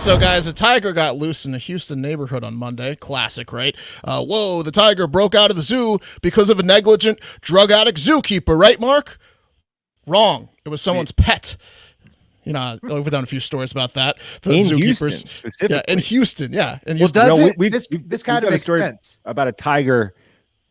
So, guys, a tiger got loose in a Houston neighborhood on Monday. Classic, right? Whoa, the tiger broke out of the zoo because of a negligent drug addict zookeeper, right, Mark? Wrong. It was someone's pet. You know, we've done a few stories about that. The in zookeepers. Houston, specifically. Yeah, in Houston, yeah. In Well, Houston. does No, it? This kind of makes sense. About a tiger.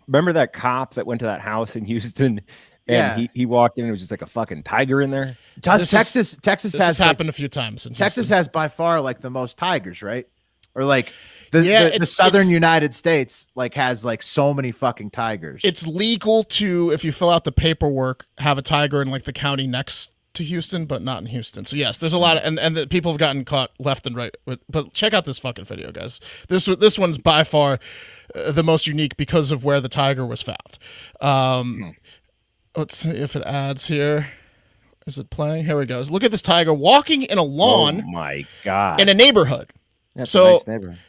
Remember that cop that went to that house in Houston? And he walked in and it was just like a fucking tiger in there. Texas has happened a few times. In Texas Houston. has by far like the most tigers, right? Or like the southern United States like has like so many fucking tigers. It's legal to, if you fill out the paperwork, have a tiger in like the county next to Houston, but not in Houston. So yes, there's a lot of, and the people have gotten caught left and right. But check out this fucking video, guys. This one's by far the most unique because of where the tiger was found. Let's see if it adds here. Is it playing? Here we go. Look at this tiger walking in a lawn. Oh my God. In a neighborhood. That's so a nice neighborhood.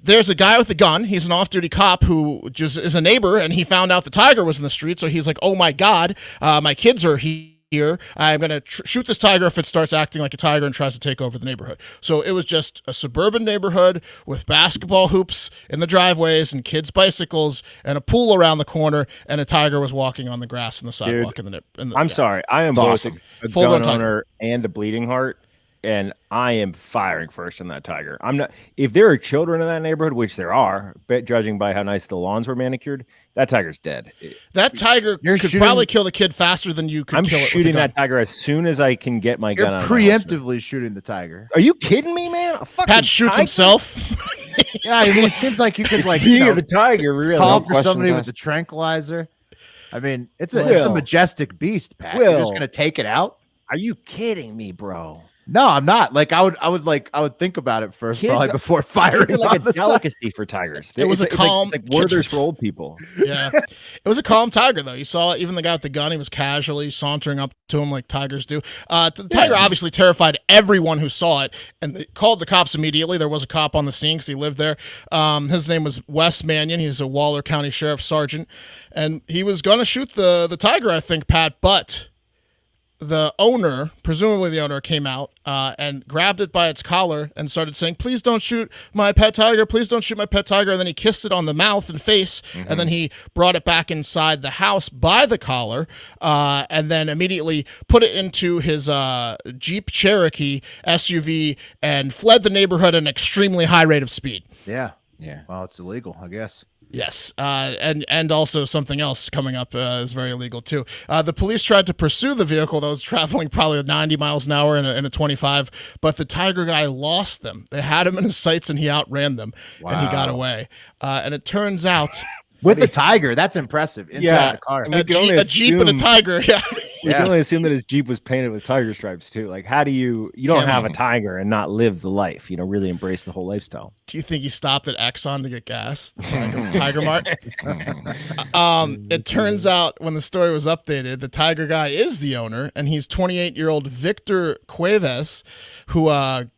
there's a guy with a gun. He's an off-duty cop who just is a neighbor, and he found out the tiger was in the street. So he's like, "Oh my God, my kids are here. I'm gonna shoot this tiger if it starts acting like a tiger and tries to take over the neighborhood." So it was just a suburban neighborhood with basketball hoops in the driveways and kids' bicycles and a pool around the corner, and a tiger was walking on the grass in the sidewalk. Dude, I'm sorry. I am It's both awesome. a Full gun gun owner and a bleeding heart, and I am firing first on that tiger. I'm not. If there are children in that neighborhood, which there are, but judging by how nice the lawns were manicured, that tiger's dead. That tiger could probably kill the kid faster than you could I'm kill it. shooting with a gun. that tiger as soon as I can get my You're gun out. preemptively shooting the tiger. Are you kidding me, man? A fucking Pat shoots tiger? himself. Yeah, I mean, it seems like you could like Being the tiger, really. call No for somebody questions with asked. the tranquilizer. I mean, it's a majestic beast, Pat. You're just Will. gonna take it out? Are you kidding me, bro? No, I'm not. Like I would think about it first, Kids- probably before firing. It's like on a the tiger. delicacy for tigers. It was It's a calm like Werther's kitchen. for old people. Yeah, it was a calm tiger though. You saw even the guy with the gun. He was casually sauntering up to him like tigers do. The tiger obviously terrified everyone who saw it, and they called the cops immediately. There was a cop on the scene because he lived there. His name was Wes Mannion. He's a Waller County Sheriff Sergeant, and he was gonna shoot the tiger, I think, Pat, but the owner, presumably the owner, came out and grabbed it by its collar and started saying, "Please don't shoot my pet tiger. Please don't shoot my pet tiger." And then he kissed it on the mouth and face, and then he brought it back inside the house by the collar, and then immediately put it into his Jeep Cherokee SUV and fled the neighborhood at an extremely high rate of speed. Yeah. Yeah. Well, it's illegal, I guess. Yes, and also something else coming up is very illegal too. The police tried to pursue the vehicle that was traveling probably 90 miles an hour in a 25, but the tiger guy lost them. They had him in his sights, and he outran them, and he got away. And it turns out With the tiger, that's impressive. Inside the car. I mean, a Jeep and a tiger. Yeah. We can only assume that his Jeep was painted with tiger stripes too. Like, how do you don't have a tiger and not live the life? Really embrace the whole lifestyle. Do you think he stopped at Exxon to get gas? The Tiger Mart. It turns out when the story was updated, the tiger guy is the owner, and he's 28-year-old Victor Cuevas, who,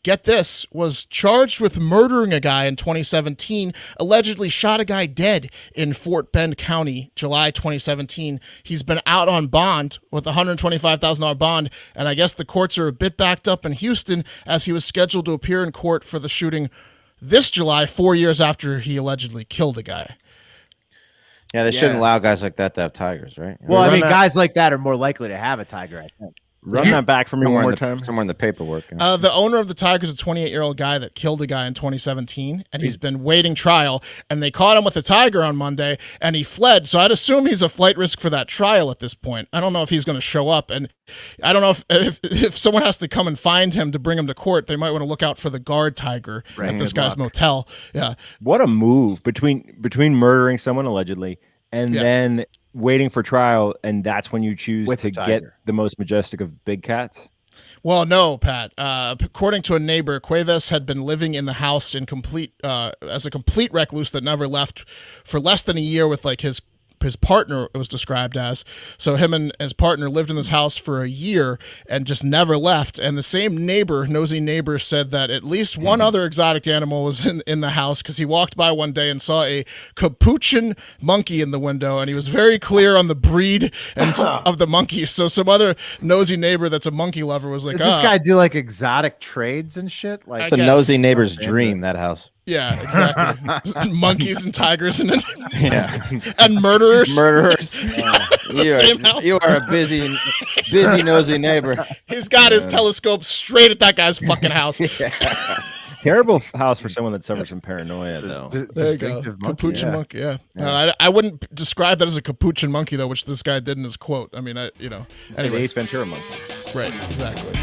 get this, was charged with murdering a guy in 2017, allegedly shot a guy dead in Fort Bend County, July 2017. He's been out on bond with a $125,000 bond, and I guess the courts are a bit backed up in Houston as he was scheduled to appear in court for the shooting this July, 4 years after he allegedly killed a guy. Yeah, they shouldn't allow guys like that to have tigers, right? Well, I mean, guys like that are more likely to have a tiger, I think. Run that back for me one more time. Somewhere in the paperwork. The owner of the tiger is a 28-year-old guy that killed a guy in 2017, and he's been waiting trial, and they caught him with a tiger on Monday, and he fled, so I'd assume he's a flight risk for that trial at this point. I don't know if he's going to show up, and I don't know if someone has to come and find him to bring him to court, they might want to look out for the guard tiger at this guy's motel. Yeah. What a move between murdering someone allegedly and then waiting for trial, and that's when you choose to get the most majestic of big cats. Well, no, Pat. According to a neighbor, Cuevas had been living in the house in as a complete recluse that never left for less than a year with like his his partner was described as. So him and his partner lived in this house for a year and just never left. And the same nosy neighbor, said that at least one other exotic animal was in the house, because he walked by one day and saw a capuchin monkey in the window, and he was very clear on the breed and of the monkeys. So some other nosy neighbor that's a monkey lover was like, does this guy do like exotic trades and shit? Like, it's a nosy neighbor's dream, that house. Yeah, exactly. Monkeys and tigers and Yeah. and murderers. Same house. You are a busy nosy neighbor. He's got his telescope straight at that guy's fucking house. Terrible house for someone that suffers from paranoia, though. There you go. Capuchin monkey, yeah. I wouldn't describe that as a capuchin monkey, though, which this guy did in his quote. I mean, it's an Ace Ventura monkey. Right, exactly.